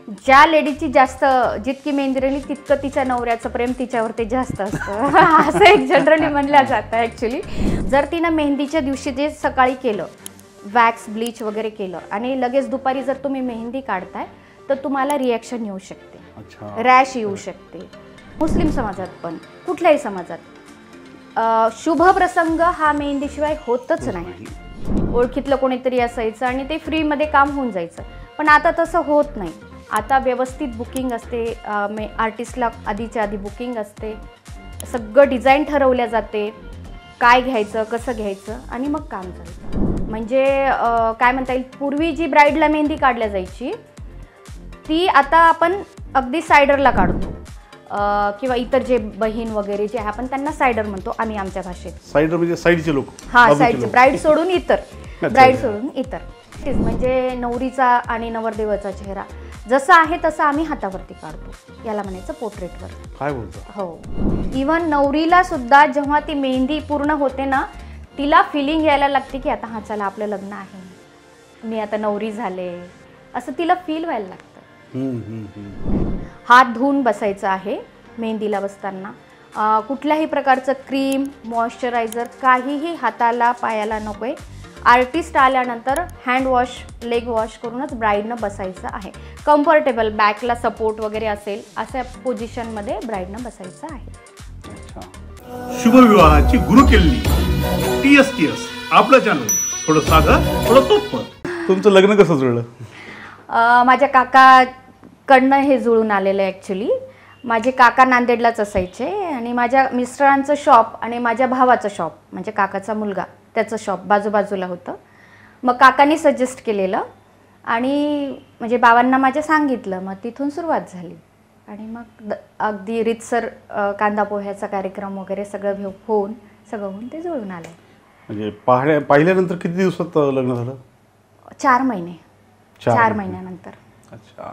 ज्या लेडीची जास्त जितकी मेहंदी राहिली तितकं तिच्या नवऱ्याचं प्रेम तिच्यावरती जास्त असतं असं एक जनरली म्हणलं जातं ॲक्च्युली. जर तिनं मेहंदीच्या दिवशी जे सकाळी केलं वॅक्स ब्लीच वगैरे केलं आणि लगेच दुपारी जर तुम्ही मेहंदी काढताय तर तुम्हाला रिॲक्शन येऊ शकते, रॅश येऊ शकते. मुस्लिम समाजात पण कुठल्याही समाजात शुभ प्रसंग हा मेहंदीशिवाय होतच नाही. ओळखीतलं कोणीतरी असायचं आणि ते फ्रीमध्ये काम होऊन जायचं, पण आता तसं होत नाही. आता व्यवस्थित बुकिंग असते, आर्टिस्टला आधीच्या आधी बुकिंग असते, सगळं डिझाईन ठरवल्या जाते, काय घ्यायचं कसं घ्यायचं आणि मग काम चालतं. म्हणजे काय म्हणता येईल, पूर्वी जी ब्राईडला मेहंदी काढल्या जायची ती आता आपण अगदी सायडरला काढतो किंवा इतर जे बहीण वगैरे जे आहे आपण त्यांना सायडर म्हणतो आम्ही आमच्या भाषेत. सायडर म्हणजे साईडचे लोक. हां, साईडचे. ब्राईड सोडून इतर, ब्राईड सोडून इतर. म्हणजे नवरीचा आणि नवरदेवाचा चेहरा जसा आहे तसा आम्ही हातावरती काढतो, याला म्हणायचं पोर्ट्रेटवर. काय बोलतो? हो. इवन नवरीला सुद्धा जेव्हा ती मेहंदी पूर्ण होते ना, तिला फिलिंग यायला लागते की आता हा चला आपलं लग्न आहे, मी आता नवरी झाले, असं तिला फील व्हायला लागतं. हात धुवून बसायचं आहे मेहंदीला बसताना. कुठल्याही प्रकारचं क्रीम मॉइश्चरायझर काहीही हाताला पायाला नको आहे. आर्टिस्ट आल्यानंतर हँड वॉश लेग वॉश करूनच ब्राईडनं बसायचं आहे. कम्फर्टेबल बॅकला सपोर्ट वगैरे असेल अशा पोझिशनमध्ये ब्राईडनं बसायचं आहे. शुभविवाहाची गुरुकिल्ली TSTS आपलं चॅनल, थोडं साधं थोडं सोपं. तुमचं लग्न कसं जुळलं? माझ्या काकाकडनं हे जुळून आलेलं आहे. ॲक्च्युली माझे काका नांदेडलाच असायचे आणि माझ्या मिस्टरांचं शॉप आणि माझ्या भावाचं शॉप म्हणजे काकाचा मुलगा त्याचं शॉप बाजूबाजूला होतं. मग काकांनी सजेस्ट केलेलं आणि म्हणजे बाबांना माझ्या सांगितलं, मग तिथून सुरुवात झाली. आणि मग अगदी रीतसर कांदा पोह्याचा कार्यक्रम वगैरे सगळं होऊन ते जुळून आलं. म्हणजे पाहिल्यानंतर किती दिवसात लग्न झालं? 4 महिने. 4 महिन्यानंतर. अच्छा.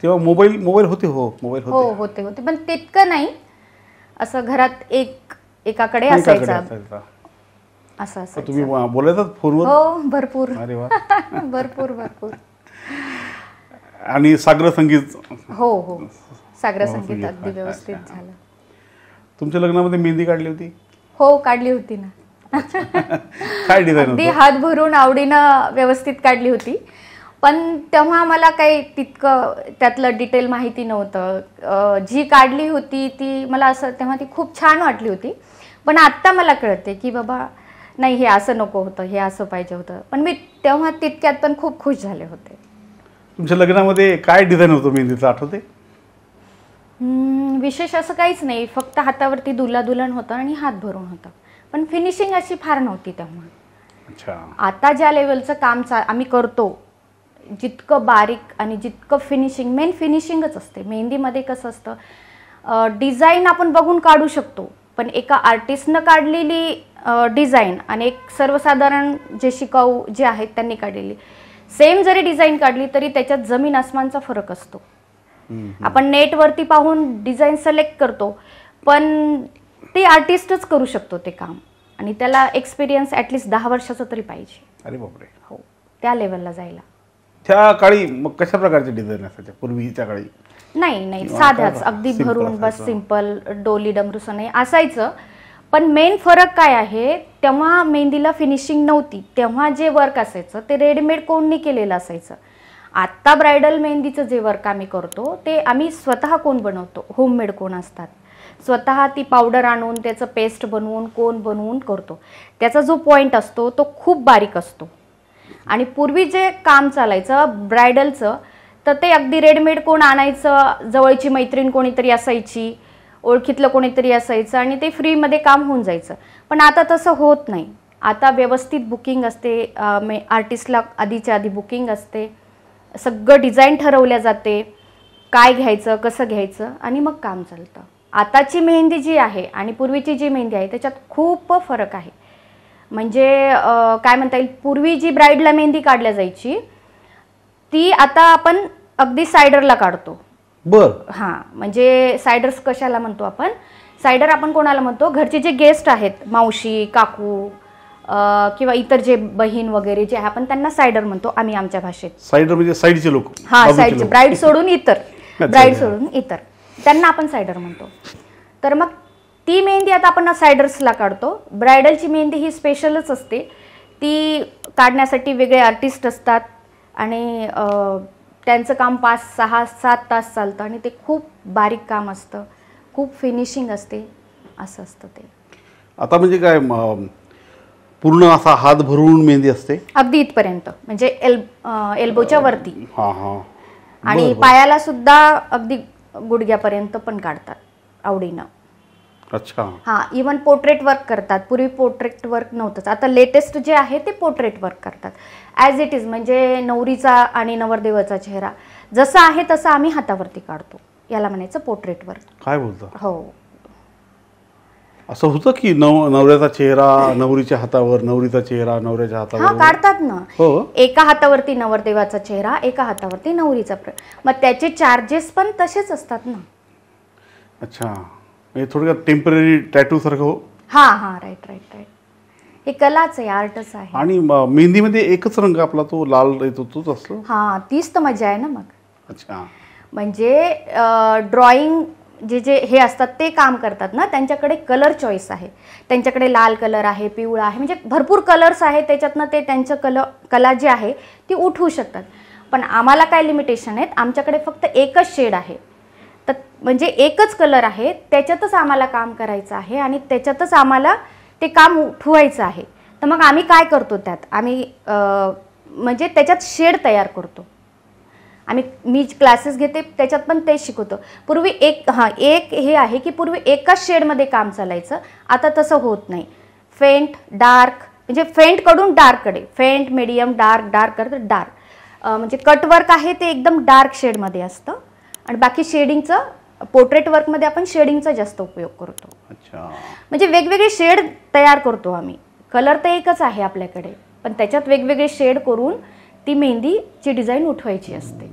तेव्हा मोबाईल होते? होते पण तितकं नाही, असं घरात एकाकडे असायचा असं असायचं. तुम्ही बोलायचा फोनवर? हो, भरपूर. अरे वा. भरपूर. आणि सागर संगीत? हो, सागर संगीत अगदी व्यवस्थित झालं. तुमच्या लग्नामध्ये मेहंदी काढली होती? हो, काढली होती ना. काय डिझाईन? अगदी हात भरून आवडीनं व्यवस्थित काढली होती. पण तेव्हा मला काही तितकं त्यातलं डिटेल माहिती नव्हतं. जी काढली होती ती मला असं तेव्हा ती खूप छान वाटली होती. पण आत्ता मला कळते की बाबा नाही, हे असं नको होतं, हे असं पाहिजे होतं. पण मी तेव्हा तितक्यात पण खूप खुश झाले होते. तुमच्या लग्नामध्ये काय डिझाईन होतं मेहंदीचं, आठवते? विशेष असं काहीच नाही, फक्त हातावरती दुल्हा दुल्हन होतं आणि हात भरून होतं. पण फिनिशिंग अशी फार नव्हती तेव्हा. अच्छा. आता ज्या लेवलचं काम आम्ही करतो, जितकं बारीक आणि जितकं फिनिशिंग, मेन फिनिशिंगच असते. मेहंदीमध्ये कसं असतं, डिझाईन आपण बघून काढू शकतो, पण एका आर्टिस्टनं काढलेली डिझाईन आणि एक सर्वसाधारण जे शिकाऊ जे आहेत त्यांनी काढलेली सेम जरी डिझाईन काढली तरी त्याच्यात जमीन आसमानचा फरक असतो. आपण नेटवरती पाहून डिझाईन सिलेक्ट करतो, पण ते आर्टिस्टच करू शकतो ते काम आणि त्याला एक्सपिरियन्स ॲटलिस्ट 10 वर्षाचा तरी पाहिजे. अरे बापरे. हो, त्या लेवलला जायला. त्या काळी मग कशा प्रकारचे डिझाईन असायचे पूर्वीच्या काळी? नाही, साध्याच अगदी भरून बस सिंपल डोली डमरूसं नाही असायचं. पण मेन फरक काय आहे, तेव्हा मेहंदीला फिनिशिंग नव्हती. तेव्हा जे वर्क असायचं ते रेडीमेड कोणनी केलेलं असायचं. आत्ता ब्रायडल मेहंदीचं जे वर्क आम्ही करतो ते आम्ही स्वतः कोण बनवतो, होममेड कोण असतात. स्वतः ती पावडर आणून त्याचं पेस्ट बनवून कोण बनवून करतो. त्याचा जो पॉईंट असतो तो खूप बारीक असतो. आणि पूर्वी जे काम चालायचं ब्रायडलचं तर ते अगदी रेडीमेड कोण आणायचं, जवळची मैत्रीण कोणीतरी असायची, ओळखीतलं कोणीतरी असायचं आणि ते फ्रीमध्ये काम होऊन जायचं. पण आता तसं होत नाही. आता व्यवस्थित बुकिंग असते, आर्टिस्टला आधीच्या आधी बुकिंग असते, सगळं डिझाईन ठरवल्या जाते, काय घ्यायचं कसं घ्यायचं आणि मग काम चालतं. आताची मेहंदी जी आहे आणि पूर्वीची जी मेहंदी आहे त्याच्यात खूप फरक आहे. म्हणजे काय म्हणता येईल, पूर्वी जी ब्राईडला मेहंदी काढल्या जायची ती आता आपण अगदी सायडरला काढतो. हां, म्हणजे सायडर्स कशाला म्हणतो आपण? सायडर आपण कोणाला म्हणतो? घरचे जे गेस्ट आहेत, मावशी काकू किंवा इतर जे बहीण वगैरे जे आहे आपण त्यांना सायडर म्हणतो आम्ही आमच्या भाषेत. सायडर म्हणजे साईडचे लोक. हा, साईडचे, ब्राईड सोडून इतर, ब्राईड सोडून इतर त्यांना आपण सायडर म्हणतो. तर मग ती मेहंदी आता आपण सायडर्सला काढतो. ब्रायडलची मेहंदी ही स्पेशलच असते. ती काढण्यासाठी वेगळे आर्टिस्ट असतात आणि त्यांचं काम 5, 6, 7 तास चालतं आणि ते खूप बारीक काम असतं, खूप फिनिशिंग असते, असं असतं ते. आता म्हणजे काय पूर्ण असा हात भरून मेहंदी असते अगदी इथपर्यंत, म्हणजे एल्बोच्या वरती. हा हा. आणि पायाला सुद्धा अगदी गुडघ्यापर्यंत पण काढतात आवडीनं. अच्छा. हां, इवन पोर्ट्रेट वर्क करतात. पूर्वी पोर्ट्रेट वर्क नव्हतंच, आता लेटेस्ट जे आहे ते पोर्ट्रेट वर्क करतात. ॲज इट इज, म्हणजे नवरीचा आणि नवरदेवाचा चेहरा जसा आहे तसा आम्ही हातावरती काढतो. याला म्हणायचं पोर्ट्रेट वर्क. काय बोलता? हो. असं होतं की नवऱ्याचा चेहरा नवरीच्या हातावर, नवरीचा चेहरा नवऱ्याच्या हा, हातावर काढतात ना. हो. एका हातावरती नवरदेवाचा चेहरा, एका हातावरती नवरीचा. मग त्याचे चार्जेस पण तसेच असतात ना. अच्छा, म्हणजे थोडक्यात टेम्पररी टॅटू सारखं. हो. हा हा, राईट राईट राईट. हे कलाच आहे, आर्टच आहे. आणि मेहंदीमध्ये एकच रंग आपला तो लाल येतो तोच असतो. हा, तीच तर मजा आहे ना मग. अच्छा. म्हणजे ड्रॉइंग जे जे हे असतात ते काम करतात ना, त्यांच्याकडे कलर चॉईस आहे. त्यांच्याकडे लाल कलर आहे, पिवळा आहे, म्हणजे भरपूर कलर्स आहेत. त्याच्यातनं ते त्यांचं कला जी आहे ती उठवू शकतात. पण आम्हाला काय लिमिटेशन आहेत, आमच्याकडे फक्त एकच शेड आहे. तर म्हणजे एकच कलर आहे, त्याच्यातच आम्हाला काम करायचं आहे आणि त्याच्यातच आम्हाला ते काम उठवायचं आहे. तर मग आम्ही काय करतो त्यात, आम्ही म्हणजे त्याच्यात शेड तयार करतो. मी क्लासेस घेते त्याच्यात पण तेच शिकवतो. पूर्वी एक हे आहे की पूर्वी एकाच शेडमध्ये काम चालायचं, आता तसं होत नाही. फेंट, डार्क, म्हणजे फेंटकडून डार्ककडे, फेंट, मीडियम, डार्क, डार्क करतं डार्क. म्हणजे कटवर्क आहे ते एकदम डार्क शेडमध्ये असतं आणि बाकी शेडिंगचं, पोर्ट्रेट वर्कमध्ये आपण शेडिंगचा जास्त उपयोग करतो. अच्छा. म्हणजे वेगवेगळे शेड तयार करतो आम्ही. कलर तर एकच आहे आपल्याकडे, पण त्याच्यात वेगवेगळे शेड करून ती मेहंदीची डिझाईन उठवायची असते.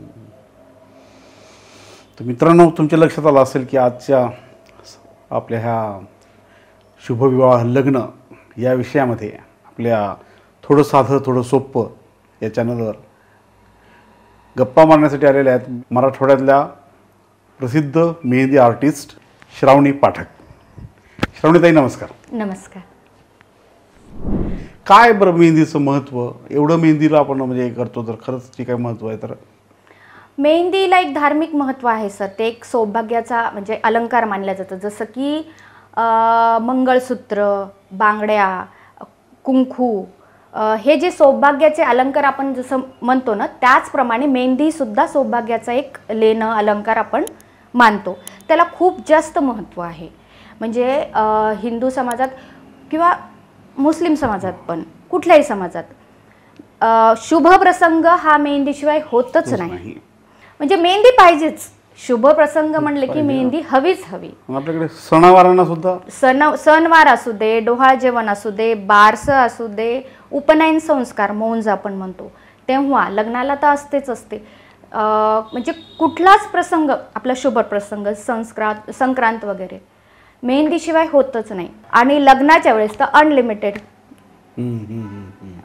तर मित्रांनो, तुमच्या लक्षात आलं असेल की आजच्या आपल्या ह्या शुभविवाह लग्न या विषयामध्ये आपल्या थोडं साधं थोडं सोपं या चॅनलवर गप्पा मारण्यासाठी आलेल्या आहेत मराठवाड्यातल्या प्रसिद्ध मेहंदी आर्टिस्ट श्रावणी पाठक. श्रावणीताई, नमस्कार. नमस्कार. काय बरं मेहंदीचं महत्त्व, एवढं मेहंदीला आपण म्हणजे करतो तर खरंच जे काय महत्त्व आहे? तर मेहंदीला एक धार्मिक महत्त्व आहे सर. ते एक सौभाग्याचा म्हणजे अलंकार मानला जातं. जसं की मंगळसूत्र, बांगड्या, कुंकू, हे जे सौभाग्याचे अलंकार आपण जसं म्हणतो ना, त्याचप्रमाणे मेहंदीसुद्धा सौभाग्याचा एक लेणं अलंकार आपण मानतो. त्याला खूप जास्त महत्त्व आहे. म्हणजे हिंदू समाजात किंवा मुस्लिम समाजात पण, कुठल्याही समाजात शुभ प्रसंग हा मेहंदीशिवाय होतच नाही. म्हणजे मेहंदी पाहिजेच. शुभ प्रसंग म्हणले की मेहंदी हवीच हवी. आपल्याकडे सणावारांना सुद्धा, सणवार असू दे, डोहाळ जेवण असू दे, बारसं असू दे, उपनयन संस्कार, मौंज आपण म्हणतो, तेव्हा लग्नाला तर असतेच असते. म्हणजे कुठलाच प्रसंग आपला शुभ प्रसंग, संक्रांत वगैरे मेहंदीशिवाय होतच नाही. आणि लग्नाच्या वेळेस तर अनलिमिटेड.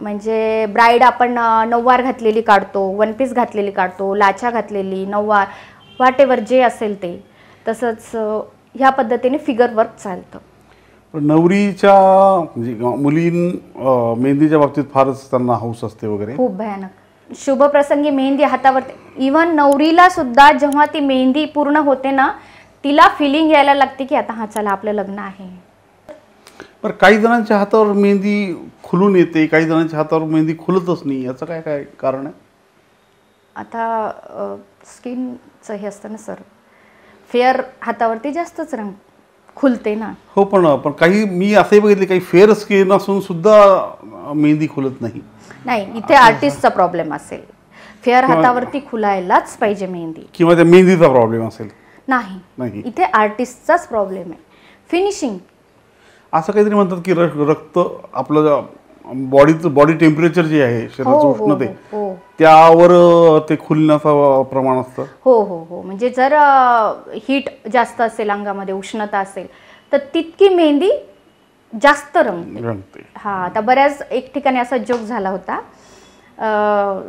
म्हणजे ब्राईड आपण नऊवार घातलेली काढतो, वन पीस घातलेली काढतो, लाचा घातलेली, नऊवार, व्हॉट एव्हर जे असेल ते. तसंच ह्या पद्धतीने फिगर वर्क चालतं. नवरीच्या म्हणजे मुली मेहंदीच्या बाबतीत फारच त्यांना हौस असते वगैरे, खूप भयानक. शुभ प्रसंगी मेहंदी हातावरती, इवन नवरीला सुद्धा जेव्हा ती मेहंदी पूर्ण होते ना, तिला फिलिंग यायला लागते की आता हा चला आपलं लग्न आहे. पण काही जणांच्या हातावर मेहंदी खुलून येते, काही जणांच्या हातावर मेहंदी खुलतच नाही. याचं काय काय कारण आहे? आता स्किनचं हे असतं ना सर, फेअर हातावरती जास्तच रंग खुलते ना. हो, पण काही मी असे बघितले काही फेअर स्किन असून सुद्धा मेहंदी खुलत नाही. नाही, इथे आर्टिस्टचा प्रॉब्लेम असेल. फेअर हातावरती खुलायलाच पाहिजे मेहंदी, किंवा त्या मेहंदीचा प्रॉब्लेम असेल. नाही, इथे आर्टिस्टचाच प्रॉब्लेम आहे. फिनिशिंग असं काहीतरी म्हणतात की रक्त आपलं बॉडी टेम्परेचर जे आहे, शरीराचं उष्णते, त्यावर ते खुलण्याचं प्रमाण असतं. हो हो हो. म्हणजे जर हीट जास्त असेल, अंगामध्ये उष्णता असेल, तर तितकी मेहंदी जास्त रंगते. रंगते. हा, आता बऱ्याच एक ठिकाणी असा जोक झाला होता,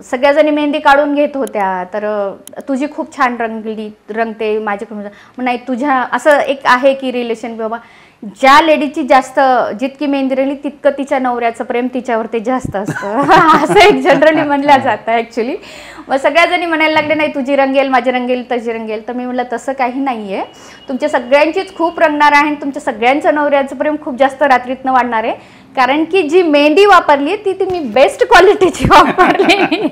सगळ्या जणी मेहंदी काढून घेत होत्या, तर तुझी खूप छान रंगते, माझ्याकडून नाही, तुझ्या असं एक आहे की रिलेशन, बाबा ज्या लेडीची जास्त जितकी मेहंदी रंगली तितकं तिच्या नवऱ्याचं प्रेम तिच्यावरती जास्त असतं असं एक जनरली म्हणलं जातं ॲक्च्युली. मग सगळ्या जणी म्हणायला लागले, नाही तुझी रंगेल, माझी रंगेल, तशी रंगेल. तर मी म्हटलं तसं काही नाही आहे, तुमच्या सगळ्यांचीच खूप रंगणार आहे आणि तुमच्या सगळ्यांचं नवऱ्याचं प्रेम खूप जास्त रात्रीतनं वाढणार आहे, कारण की जी मेहंदी वापरली ती तुम्ही बेस्ट क्वालिटीची वापरली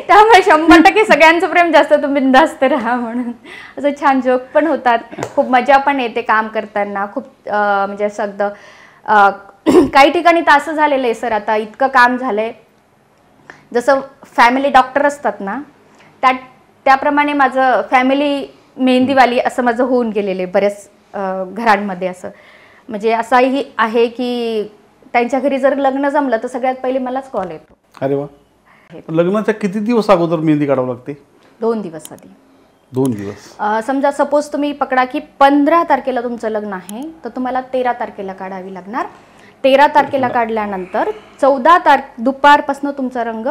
त्यामुळे 100% सगळ्यांचं प्रेम जास्त, तुम्ही बिनधास्त राहा म्हणून. असं छान जोक पण होतात, खूप मजा पण येते काम करताना. खूप म्हणजे असं अगदी काही ठिकाणी तर असं झालेलं आहे सर, आता इतकं काम झालंय, जसं फॅमिली डॉक्टर असतात ना, त्याप्रमाणे माझं फॅमिली मेहंदीवाली असं माझं होऊन गेलेलं आहे बऱ्याच घरांमध्ये. असं म्हणजे असाही आहे की त्यांच्या घरी जर लग्न जमलं तर सगळ्यात पहिले मलाच कॉल येतो. अरे वा. लग्नाच्या किती दिवस अगोदर मेहंदी काढावं लागते? 2 दिवस आधी. 2 दिवस. समजा सपोज तुम्ही पकडा की 15 तारखेला तुमचं लग्न आहे, तर तुम्हाला 13 तारखेला काढावी लागणार. 13 तारखेला काढल्यानंतर 14 दुपारपासून तुमचा रंग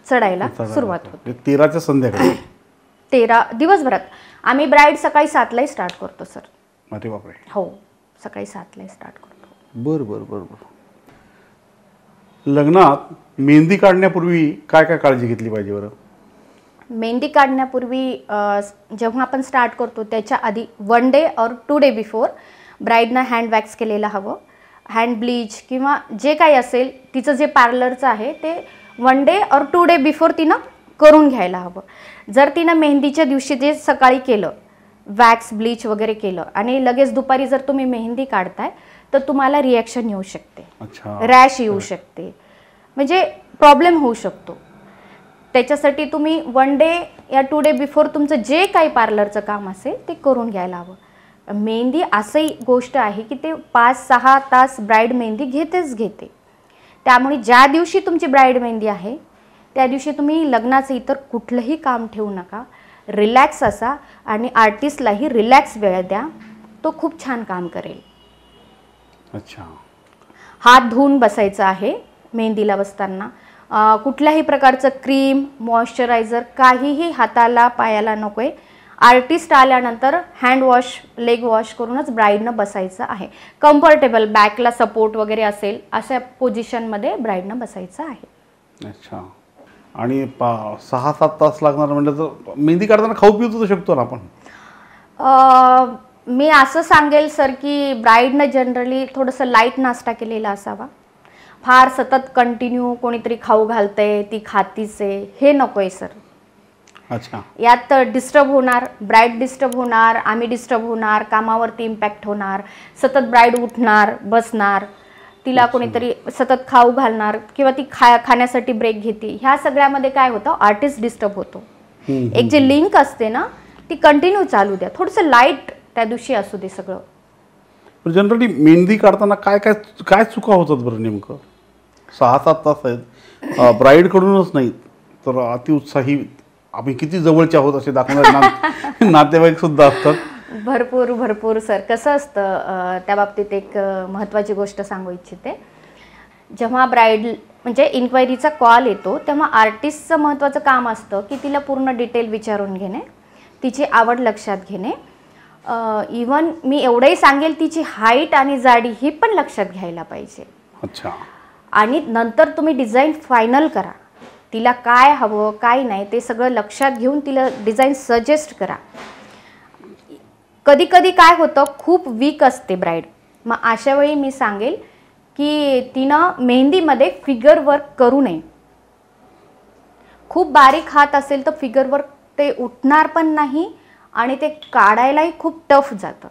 चढायला सुरुवात होते. 13च्या संध्याकाळी. 13 दिवसभरात. आम्ही ब्राईड सकाळी 7लाही स्टार्ट करतो सर. अरे बापरे. हो, सकाळी 7लाही स्टार्ट करतो. बरं. लग्नात मेहंदी काढण्यापूर्वी काय काय काळजी घेतली पाहिजे बरं? मेहंदी काढण्यापूर्वी जेव्हा आपण स्टार्ट करतो त्याच्या आधी 1 डे और 2 डे बिफोर ब्राईडनं हँड वॅक्स केलेलं हवं. हँड ब्लीच किंवा जे काही असेल तिचं जे पार्लरचं आहे ते 1 डे और 2 डे बिफोर तिनं करून घ्यायला हवं. जर तिनं मेहंदीच्या दिवशी जे सकाळी केलं, वॅक्स ब्लीच वगैरे केलं आणि लगेच दुपारी जर तुम्ही मेहंदी काढताय तर तुम्हाला रिॲक्शन येऊ शकते, रॅश येऊ शकते, म्हणजे प्रॉब्लेम होऊ शकतो. त्याच्यासाठी तुम्ही 1 डे या 2 डे बिफोर तुमचं जे काही पार्लरचं काम असेल ते करून घ्यायला हवं. मेहंदी असंही गोष्ट आहे की ते 5-6 तास ब्राईड मेहंदी घेते. त्यामुळे ज्या दिवशी तुमची ब्राईड मेहंदी आहे त्या दिवशी तुम्ही लग्नाचं इतर कुठलंही काम ठेवू नका, रिलॅक्स असा आणि आर्टिस्टलाही रिलॅक्स वेळ द्या, तो खूप छान काम करेल. अच्छा. हात धुवून बसायचं आहे मेहंदीला बसताना. कुठल्याही प्रकारचं क्रीम, मॉइश्चरायझर काहीही हाताला पायाला नको आहे. आर्टिस्ट आल्यानंतर हँड वॉश, लेग वॉश करूनच ब्राईडनं बसायचं आहे. कम्फर्टेबल बॅकला सपोर्ट वगैरे असेल अशा पोझिशनमध्ये ब्राईडनं बसायचं आहे. अच्छा. आणि 6-7 तास लागणार म्हणजे तर मेहंदी काढताना खाऊ पिऊ शकतो ना आपण? मी असं सांगेल सर की ब्राईडनं जनरली थोडंसं लाईट नाश्ता केलेला असावा. फार सतत कंटिन्यू कोणीतरी खाऊ घालतंय, ती खातीच आहे, हे नको आहे सर. अच्छा. यात डिस्टर्ब होणार, ब्राईड डिस्टर्ब होणार, आम्ही डिस्टर्ब होणार, कामावरती इम्पॅक्ट होणार, सतत ब्राईड उठणार बसणार, तिला कोणीतरी सतत खाऊ घालणार किंवा ती खाण्यासाठी ब्रेक घेते, ह्या सगळ्यामध्ये काय होतं, आर्टिस्ट डिस्टर्ब होतो. एक जी लिंक असते ना ती कंटिन्यू चालू द्या, थोडंसं लाईट त्या दिवशी असू दे सगळं. जनरली मेहंदी काढताना काय काय काय चुका होतात बरं नेमकं? 6-7 तास आहेत, ब्राईडकडूनच नाही तर अतिउत्साही आम्ही किती जवळचे आहोत असे दाखवणारे नातेवाईक सुद्धा असतात. भरपूर सर. कसं असतं त्या बाबतीत एक महत्त्वाची गोष्ट सांगू इच्छिते. जेव्हा ब्राईड म्हणजे इन्क्वायरीचा कॉल येतो तेव्हा आर्टिस्टचं महत्त्वाचं काम असतं की तिला पूर्ण डिटेल विचारून घेणे, तिची आवड लक्षात घेणे. इवन मी एवढंही सांगेल तिची हाईट आणि जाडी ही पण लक्षात घ्यायला पाहिजे. अच्छा. आणि नंतर तुम्ही डिझाईन फायनल करा, तिला काय हवं काय नाही ते सगळं लक्षात घेऊन तिला डिझाईन सजेस्ट करा. कधी कधी काय होतं, खूप वीक असते ब्राईड, मग अशा वेळी मी सांगेल की तिनं मेहंदीमध्ये फिगर वर्क करू नये. खूप बारीक हात असेल तर फिगर वर्क ते उठणार पण नाही आणि ते काढायलाही खूप टफ जातं.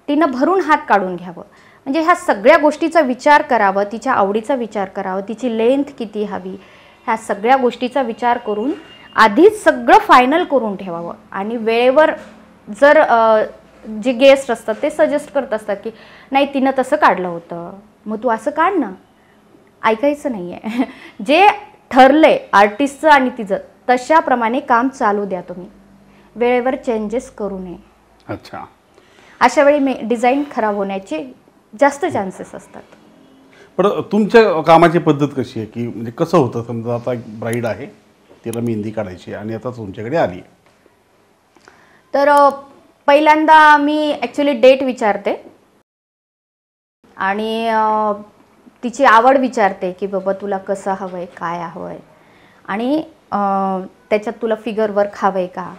तिनं भरून हात काढून घ्यावं, म्हणजे ह्या सगळ्या गोष्टीचा विचार करावं, तिच्या आवडीचा विचार करावं, तिची लेंथ किती हवी, ह्या सगळ्या गोष्टीचा विचार करून आधीच सगळं फायनल करून ठेवावं. आणि वेळेवर जर जे गेस्ट असतात ते सजेस्ट करत असतात की नाही तिनं तसं काढलं होतं, मग तू असं काढ ना, ऐकायचं नाही आहे. जे ठरलंय आर्टिस्टचं आणि तिचं तशाप्रमाणे काम चालू द्या तुम्ही, वेळेवर चेंजेस करू नये. अच्छा. अशा वेळी डिझाईन खराब होण्याचे जास्त चान्सेस असतात. पण तुमच्या कामाची पद्धत कशी आहे की म्हणजे कसं होतं, समजा आता एक ब्राईड आहे, तिला मेहंदी काढायची आणि आता तुमच्याकडे आली, तर पहिल्यांदा मी ॲक्च्युली डेट विचारते आणि तिची आवड विचारते की बाबा तुला कसं हवं आहे, काय हवं आहे, आणि त्याच्यात तुला फिगर वर्क हवं आहे का,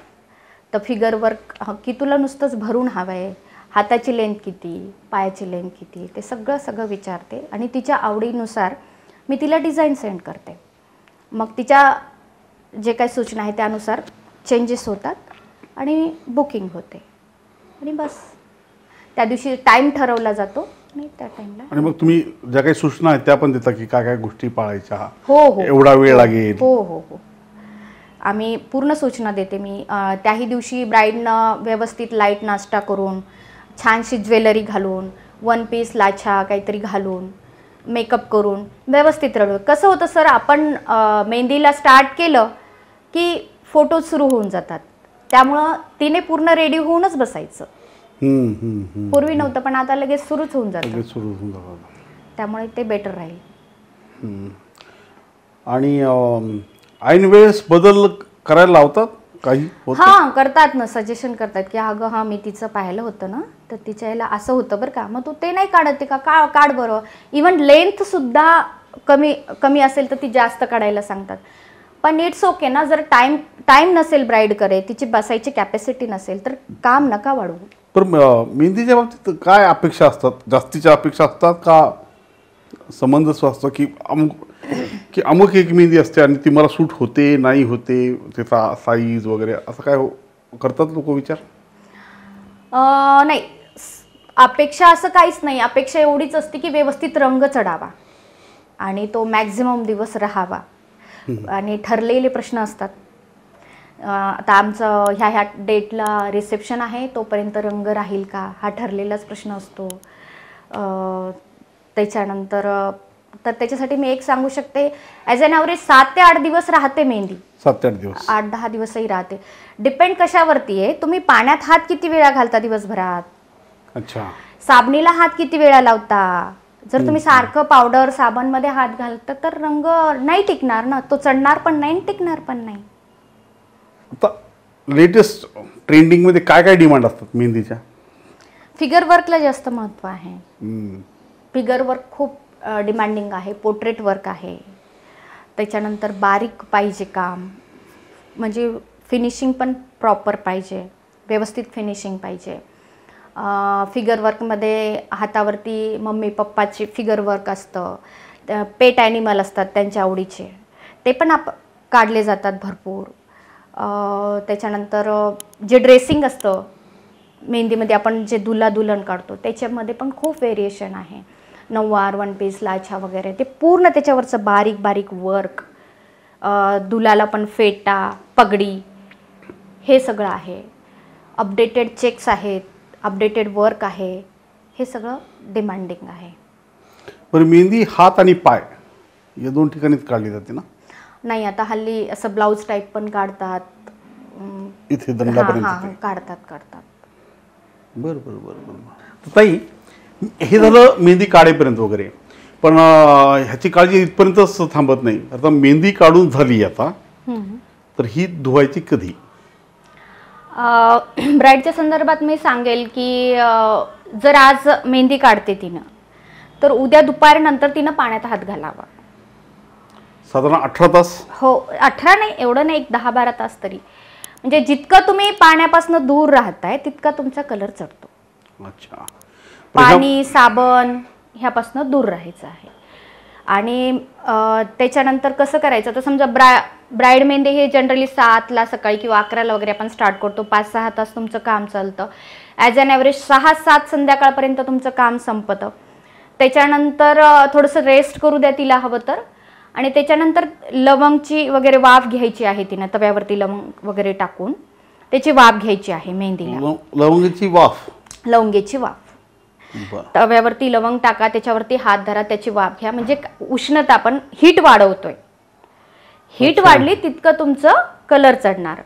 तर फिगर वर्क की तुला नुसतंच भरून हवं आहे, हाताची लेंथ किती, पायाची लेंथ किती, ते सगळं विचारते आणि तिच्या आवडीनुसार मी तिला डिझाईन सेंड करते. मग तिच्या जे काही सूचना आहे त्यानुसार चेंजेस होतात आणि बुकिंग होते आणि बस त्या दिवशी टाईम ठरवला जातो आणि त्या टाईमला. आणि मग तुम्ही ज्या काही सूचना आहेत त्या पण देता की काय काय गोष्टी पाळायच्या, हो, एवढा वेळ लागेल? हो, आम्ही पूर्ण सूचना देते मी. त्याही दिवशी ब्राईडनं व्यवस्थित लाईट नाश्ता करून, छानशी ज्वेलरी घालून, वन पीस लाछा काहीतरी घालून, मेकअप करून व्यवस्थित रडू. कसं होतं सर, आपण मेहंदीला स्टार्ट केलं की फोटो सुरू होऊन जातात, त्यामुळं तिने पूर्ण रेडी होऊनच बसायचं. पूर्वी नव्हतं, पण आता लगेच सुरूच होऊन जातं, त्यामुळे ते बेटर राहील. आणि ऐन वेळेस बदल करायला लावतात काही? हां, करतात ना, सजेशन करतात की अगं हां मी तिचं पाहिलं होतं ना, तर तिच्या याला असं होतं बरं का, मग तू ते नाही काढते का, काढ बरं. इवन लेंथ सुद्धा कमी असेल तर ती जास्त काढायला सांगतात. पण इट्स ओके ना, जर टाइम नसेल ब्राईडकडे, तिची बसायची कॅपॅसिटी नसेल तर काम नका वाढवू. पण मेहंदीच्या बाबतीत काय अपेक्षा असतात? जास्तीच्या अपेक्षा असतात का समंजस असतो की अमुक एक मेहंदी असते आणि ती मला सूट होते नाही होते, त्याचा साईज वगैरे असं काय करतात लोक विचार? नाही, अपेक्षा असं काहीच नाही. अपेक्षा एवढीच असते की व्यवस्थित रंग चढावा आणि तो मॅक्झिमम दिवस राहावा. आणि ठरलेले प्रश्न असतात. आता आमचं ह्या डेटला रिसेप्शन आहे, तोपर्यंत रंग राहील का, हा ठरलेलाच प्रश्न असतो. त्याच्यानंतर तर त्याच्यासाठी मी एक सांगू शकते, ॲज अन ॲव्हरेज 7 ते 8 दिवस राहते मेहंदी. 7 ते 8 दिवस, 8-10 दिवसही राहते. डिपेंड कशावरती आहे, तुम्ही पाण्यात हात किती वेळा घालता दिवसभरात, अच्छा, साबणीला हात किती वेळा लावता. जर तुम्ही सारखं पावडर साबणमध्ये हात घालता तर रंग नाही टिकणार ना, तो चढणार पण नाही, टिकणार पण नाही. आता लेटेस्ट ट्रेंडिंगमध्ये काय काय डिमांड असतात मेहंदीच्या? फिगर वर्कला जास्त महत्त्व आहे. फिगर वर्क खूप डिमांडिंग आहे. पोर्ट्रेट वर्क आहे. त्याच्यानंतर बारीक पाहिजे काम, म्हणजे फिनिशिंग पण प्रॉपर पाहिजे, व्यवस्थित फिनिशिंग पाहिजे. फिगर वर्कमध्ये हातावरती मम्मी पप्पाची फिगर वर्क असतं, पेट ॲनिमल असतात त्यांच्या आवडीचे, ते पण काढले जातात भरपूर. त्याच्यानंतर जे ड्रेसिंग असतं मेहंदीमध्ये, आपण जे दुल्हा दुल्हन काढतो त्याच्यामध्ये पण खूप व्हेरिएशन आहे. नऊवार, वन पीस, लाछा वगैरे, ते पूर्ण त्याच्यावरचं बारीक बारीक वर्क. दुलाला पण फेटा, पगडी, हे सगळं आहे. अपडेटेड चेक्स आहेत, अपडेटेड वर्क आहे, हे सगळं डिमांडिंग आहे. बरं, मेहंदी हात आणि पाय या 2 ठिकाणीच काढली जाते ना? नाही, आता हल्ली असं ब्लाऊज टाईप पण काढतात, इथे दंडापर्यंत काढतात. बरं. ताई, हे झालं मेहंदी काढेपर्यंत वगैरे, पण ह्याची काळजी इथपर्यंतच थांबत नाही. आता मेहंदी काढून झाली आता, तर ही धुवायची कधी? ब्राईडच्या संदर्भात मी सांगेल की जर आज मेहंदी काढते तिनं, तर उद्या दुपारनंतर तिनं पाण्यात हात घालावा. साधारण 18 तास? हो, 18 नाही, एवढं नाही, 10-12 तास तरी. म्हणजे जितकं तुम्ही पाण्यापासून दूर राहताय तितका तुमचा कलर चढतो. अच्छा, पाणी, साबण ह्यापासून दूर राहायचं आहे. आणि त्याच्यानंतर कसं करायचं, तर समजा ब्राईड मेहंदी हे जनरली 7ला सकाळी किंवा 11ला वगैरे आपण स्टार्ट करतो. 5-6 तास तुमचं काम चालतं. ॲज अन ॲव्हरेज 6-7 संध्याकाळपर्यंत तुमचं काम संपतं. त्याच्यानंतर थोडंसं रेस्ट करू द्या तिला हवं तर. आणि त्याच्यानंतर लवंगची वगैरे वाफ घ्यायची आहे तिनं, तव्यावरती लवंग वगैरे टाकून त्याची वाफ घ्यायची आहे मेहंदीला. लवंगीची वाफ? लवंगीची वाफ. तव्यावरती लवंग टाका, त्याच्यावरती हात धरा, त्याची वाफ घ्या. म्हणजे उष्णता, आपण हीट वाढवतोय. हीट वाढली तितकं तुमचं कलर चढणार.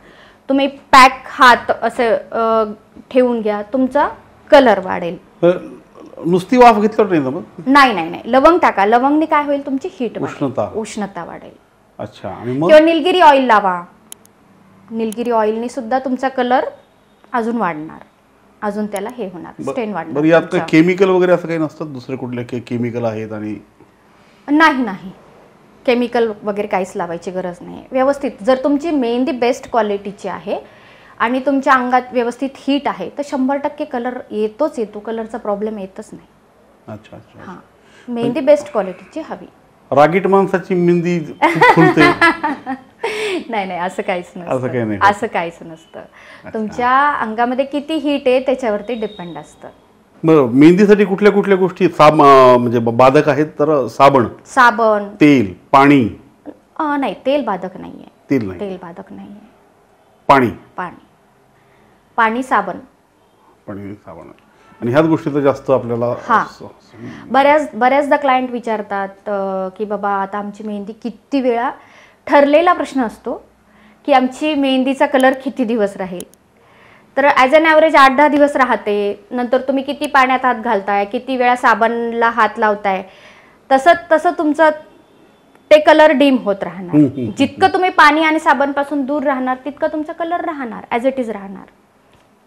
तुम्ही पॅक हात असं ठेवून घ्या, तुमचा कलर वाढेल. नुसती वाफ घेतलं नाही ना मग? नाही नाही नाही, लवंग टाका. लवंगने काय होईल, तुमची हीट उष्णता वाढेल. अच्छा. आणि मग किंवा निलगिरी ऑइल लावा. निलगिरी ऑइलने सुद्धा तुमचा कलर अजून वाढणार, अजून त्याला हे होणार, स्टेन वाढणार. बरं, यात काही केमिकल वगैरे असं काही नसतं? दुसरे कुठले केमिकल आहेत? आणि नाही नाही, केमिकल वगैरे काहीच लावायची गरज नाही. व्यवस्थित जर तुमची मेहंदी बेस्ट क्वालिटीची आहे आणि तुमच्या अंगात व्यवस्थित हीट आहे तर 100% कलर येतो. कलरचा प्रॉब्लेम येतच नाही. अच्छा अच्छा. हां, मेहंदी बेस्ट क्वालिटीची हवी. रागीट माणसाची मेहंदी फुलते? नाही नाही, असं काहीच नसतं. असं काहीच नसतं. तुमच्या अंगामध्ये किती हीट आहे त्याच्यावरती डिपेंड असतं. बरं, मेहंदीसाठी कुठल्या कुठल्या गोष्टी म्हणजे बाधक आहेत? तर साबण, तेल, पाणी? नाही, तेल बाधक नाहीये. तेल बाधक नाहीये. पाणी, साबण. आणि ह्याच गोष्टी तर जास्त आपल्याला. बऱ्याचदा क्लायंट विचारतात की बाबा आता आमची मेहंदी किती वेळा, ठरलेला प्रश्न असतो की आमची मेहंदीचा कलर किती दिवस राहील. तर ॲज अन ॲव्हरेज 8-10 दिवस राहते. नंतर तुम्ही किती पाण्यात हात घालताय, किती वेळा साबणला हात लावताय, तसं तुमचं ते कलर डीम होत राहणार. जितकं तुम्ही पाणी आणि साबणपासून दूर राहणार तितकं तुमचा कलर राहणार, ॲज इट इज राहणार.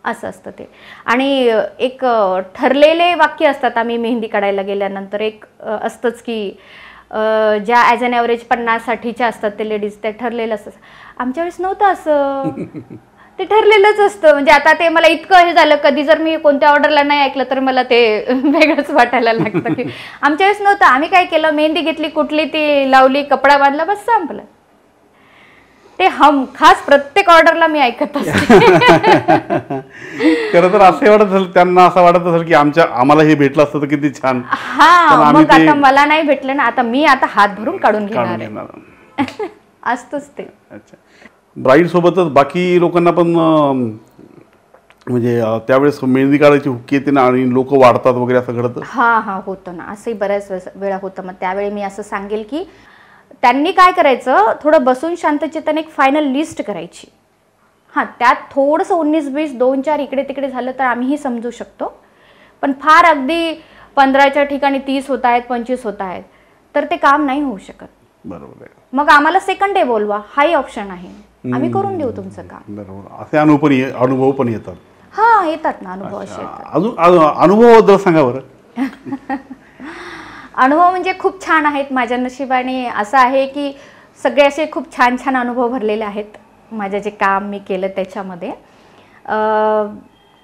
असं असतं ते. आणि एक ठरलेले वाक्य असतात. आम्ही मेहंदी काढायला गेल्यानंतर एक असतंच की ज्या ॲज अन ॲव्हरेज 50-60च्या असतात ते लेडीज, त्या ठरलेलं असतं. आमच्या वेळेस नव्हतं असं. ते ठरलेलंच असतं. म्हणजे आता ते मला इतकं हे झालं, कधी जर मी कोणत्या ऑर्डरला नाही ऐकलं तर मला ते वेगळंच वाटायला लागतं की आमच्या वेळेस नव्हतं. आम्ही काय केलं, मेहंदी घेतली, कुठली ती लावली, कपडा बांधला, बस संपलं. ते खास प्रत्येक ऑर्डरला मी ऐकत असते. खरं तर असं वाटत असेल त्यांना, असं वाटत असेल की आम्हाला हे भेटलं असतं तर किती छान. हा, मग आता मला नाही भेटलं ना, आता मी हात भरून काढून घेणार. असतंच ते. अच्छा. ब्राईड सोबतच बाकी लोकांना पण म्हणजे त्यावेळेस मेहंदी काढायची हुक्की येते ना आणि लोक वाढतात वगैरे, असं घडतं? हा, होतं ना, असंही बऱ्याच वेळा होतं. मग त्यावेळी मी असं सांगेल की त्यांनी काय करायचं, थोडं बसून शांतचित्ताने एक फायनल लिस्ट करायची. हां, त्यात थोडंसं 19-20, 2-4 इकडे तिकडे झालं तर आम्हीही समजू शकतो. पण फार अगदी 15च्या ठिकाणी 30 होत आहेत, 25 होत आहेत, तर ते काम नाही होऊ शकत. बरोबर आहे. मग आम्हाला सेकंड डे बोलवा, हाही ऑप्शन आहे. आम्ही करून देऊ तुमचं काम. बरोबर. असे अनुभव पण येतात. हा, येतात ना अनुभव असे येतात. अजून अनुभवाबद्दल सांगा बरं. अनुभव म्हणजे खूप छान आहेत. माझ्या नशिबाने असं आहे की सगळे असे खूप छान छान अनुभव भरलेले आहेत. माझं जे काम मी केलं त्याच्यामध्ये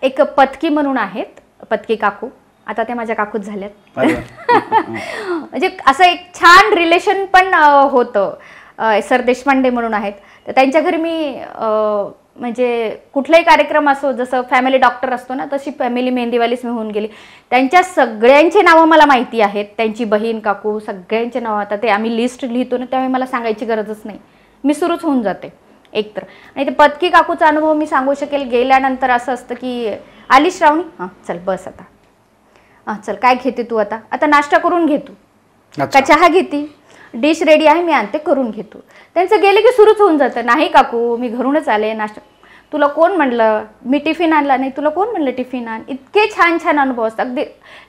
एक पत्की म्हणून आहेत, पत्की काकू. आता त्या माझ्या काकूच झाल्यात. म्हणजे असं एक छान रिलेशन पण होतं. सर देशपांडे म्हणून आहेत, तर त्यांच्या घरी मी म्हणजे कुठलाही कार्यक्रम असो, जसं फॅमिली डॉक्टर असतो ना, तशी फॅमिली मेहंदीवालीच मी होऊन गेली. त्यांच्या सगळ्यांची नावं मला माहिती आहेत. त्यांची बहीण, काकू, सगळ्यांचे नावं. आता ते आम्ही लिस्ट लिहितो ना, त्यावेळी मला सांगायची गरजच नाही, मी सुरूच होऊन जाते एकतर. आणि ते पत्की काकूचा अनुभव मी सांगू शकेल. गेल्यानंतर असं असतं की आली श्रावणी, हां चल बस आता, हां चल काय घेते तू, आता नाश्ता करून घे तू, का चहा घेते, डिश रेडी आहे मी आणते, करून घेतो. त्यांचं गेले की सुरूच होऊन जातं, नाही काकू मी घरूनच आले, नाश्ता, तुला कोण म्हणलं मी टिफिन आणला, नाही तुला कोण म्हणलं टिफिन आण. इतके छान छान अनुभव असतात. अगदी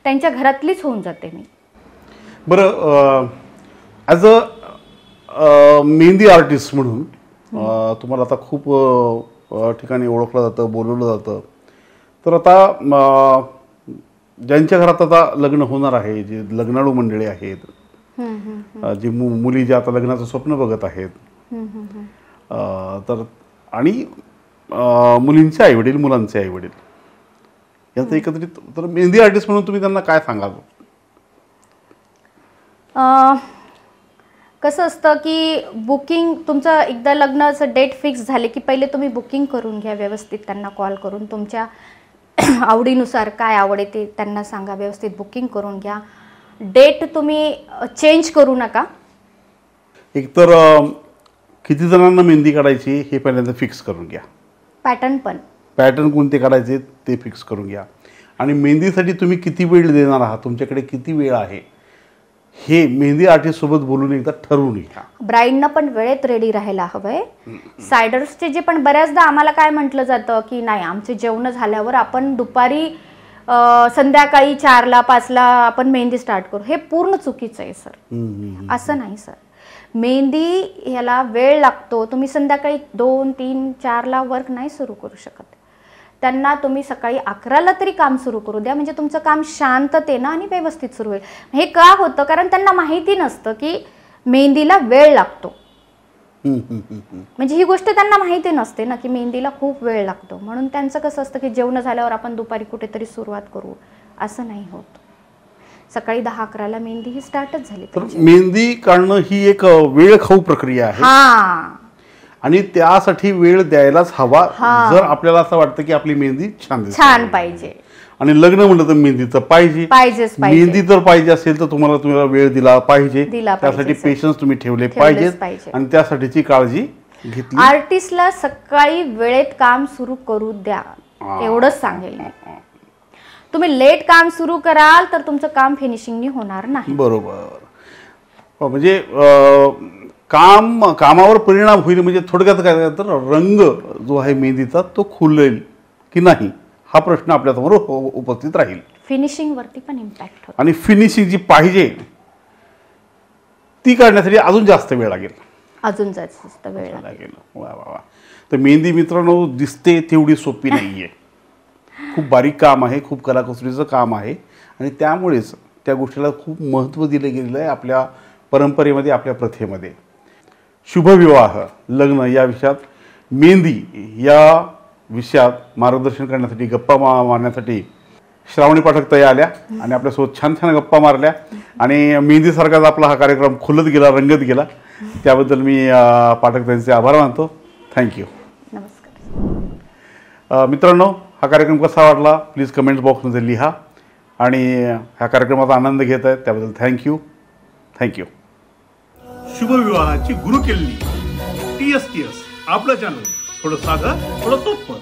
त्यांच्या घरातलीच होऊन जाते मी. बरं, ॲज अ मेहंदी आर्टिस्ट म्हणून तुम्हाला आता खूप ठिकाणी ओळखलं जातं, बोलवलं जातं. तर आता ज्यांच्या घरात आता लग्न होणार आहे, जे लग्नाळू मंडळी आहेत, जी मुली ज्या आता लग्नाचं स्वप्न बघत आहेत, तर आणि मुलींचे आईवडील, मुलांचे आईवडील यांचं एकत्रित, तर मेहंदी आर्टिस्ट म्हणून तुम्ही त्यांना काय सांगाल? कसं असतं की बुकिंग तुमचं एकदा लग्नाचं डेट फिक्स झाले की पहिले तुम्ही बुकिंग करून घ्या व्यवस्थित. त्यांना कॉल करून तुमच्या आवडीनुसार काय आवडते त्यांना सांगा, व्यवस्थित बुकिंग करून घ्या. डेट तुम्ही चेंज करू नका. एकतर किती जणांना मेहंदी काढायची हे पहिल्यांदा फिक्स करून घ्या. पॅटर्न कोणते काढायचे ते फिक्स करून घ्या. आणि मेहंदीसाठी तुम्ही किती वेळ देणार आहात, तुमच्याकडे किती वेळ आहे, हे मेहंदी आर्टिस्ट सोबत बोलून एकदा ठरवून घ्या. ब्राईडनं पण वेळेत रेडी राहायला हवंय. सायडर्सचे जे पण बऱ्याचदा आम्हाला काय म्हटलं जातं की नाही, आमचे जेवण झाल्यावर आपण दुपारी संध्याकाळी 4ला 5ला आपण मेहंदी स्टार्ट करू, हे पूर्ण चुकीचं आहे सर. असं नाही सर. मेहंदी ह्याला वेळ लागतो. तुम्ही संध्याकाळी 2, 3, 4ला वर्क नाही सुरू करू शकत. त्यांना तुम्ही सकाळी 11ला तरी काम सुरू करू द्या, म्हणजे तुमचं काम शांततेनं आणि व्यवस्थित सुरू होईल. हे का होतं? कारण त्यांना माहिती नसतं की मेहंदीला वेळ लागतो. म्हणजे ही गोष्ट त्यांना माहिती नसते ना की मेहंदीला खूप वेळ लागतो. म्हणून त्यांचं कसं असतं की जेवण झाल्यावर आपण दुपारी कुठेतरी सुरुवात करू, असं नाही होत. सकाळी 10-11ला मेहंदी ही स्टार्टच झाली. तर मेहंदी काढणं ही एक वेळ खाऊ प्रक्रिया आहे. आणि त्यासाठी वेळ द्यायलाच हवा. जर आपल्याला असं वाटतं की आपली मेहंदी छान पाहिजे आणि लग्न म्हणलं तर मेहंदी तर पाहिजेच. मेहंदी जर पाहिजे असेल तर तुम्हाला वेळ दिला पाहिजे. त्यासाठी पेशन्स तुम्ही ठेवले पाहिजेत आणि त्यासाठीची काळजी घेतली. आर्टिस्टला सकाळी वेळेत काम सुरू करू द्या, एवढंच सांगेल. तुम्ही लेट काम सुरू कराल तर तुमचं काम फिनिशिंगनी होणार नाही. बरोबर. म्हणजे कामावर परिणाम होईल. म्हणजे थोडक्यात काय तर रंग जो आहे मेहंदीचा तो खुलेल की नाही हा प्रश्न आपल्यासमोर उपस्थित राहील. फिनिशिंग वरती पण इम्पॅक्ट होतो. आणि फिनिशिंग जी पाहिजे ती काढण्यासाठी अजून जास्त वेळ लागेल. वा वा वा. तर मेहंदी मित्रांनो दिसते तेवढी सोपी नाहीये. खूप बारीक काम आहे, खूप कलाकुसरीचं काम आहे आणि त्यामुळेच त्या गोष्टीला खूप महत्त्व दिलं गेलेलं आहे आपल्या परंपरेमध्ये, आपल्या प्रथेमध्ये. शुभविवाह, लग्न या विषयात, मेहंदी या विषयात मार्गदर्शन करण्यासाठी, गप्पा मारण्यासाठी श्रावणी पाठक ताई आल्या आणि आपल्यासोबत छान छान गप्पा मारल्या आणि मेहंदीसारखाच आपला हा कार्यक्रम खुलत गेला, रंगत गेला. त्याबद्दल मी पाठक ताईंचे आभार मानतो. थँक्यू. नमस्कार. मित्रांनो, हा कार्यक्रम कसा वाटला प्लीज कमेंट बॉक्समध्ये लिहा आणि ह्या कार्यक्रमाचा आनंद घेत आहेत त्याबद्दल थँक्यू. शुभविवाहाची गुरुकिल्ली TSTS आपलं चॅनल. थोडं साधं, थोडं सोपं.